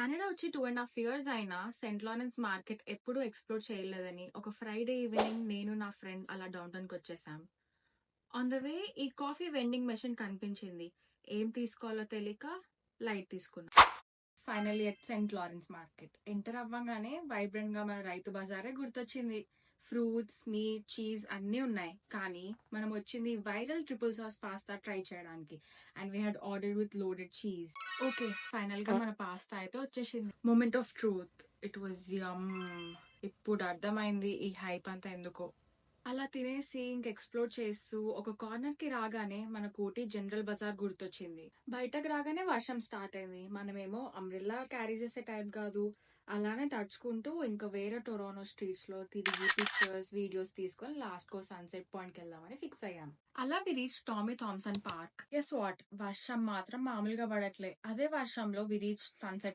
Canada వచ్చి 2.5 years అయినా Saint Lawrence market ఎప్పుడూ ఎక్స్‌ప్లోర్ చేయలేదని ఒక ఫ్రైడే ఈవినింగ్ నేను నా ఫ్రెండ్ అలా డౌన్‌టౌన్‌కి వచ్చేసాం. ఆన్ ద వే ఈ కాఫీ వెండింగ్ మెషిన్ కనిపించింది. ఏం తీసుకోవాలో తెలియక లైట్ తీసుకున్నా. Finally at Saint Lawrence market. Enter అవ్వంగానే వైబ్రెంట్ గా మన రైతు బజారే గుర్తొచ్చింది. ఫ్రూట్స్, మీట్, చీజ్ అన్నీ ఉన్నాయి. కానీ మనం వచ్చింది viral triple sauce pasta try చేయడానికి. And we had order with loaded cheese. Okay, final గా మన పాస్తా అయితే వచ్చేసింది. Moment of truth. It was yum. ఇప్పుడు అర్థమైంది ఈ హైప్ అంతా ఎందుకో. అలా తినేసి ఇంక ఎక్స్ప్లోర్ చేస్తూ ఒక కార్నర్ కి రాగానే మన కోటి జనరల్ బజార్ గుర్తొచ్చింది. బయటకు రాగానే వర్షం స్టార్ట్ అయింది. మనమేమో అంబ్రెల్లా క్యారీ చేసే టైప్ కాదు. అలానే తడుచుకుంటూ ఇంకా వేరే టొరానో స్ట్రీట్స్ లో తిరిగి పిక్చర్స్ వీడియోస్ తీసుకొని లాస్ట్ కో సన్సెట్ పాయింట్ కి వెళ్దామని ఫిక్స్ అయ్యాం. అలా we reach Tommy Thompson Park. Guess what, వర్షం మాత్రం మామూలుగా పడట్లే. అదే వర్షంలో వి రీచ్ సన్సెట్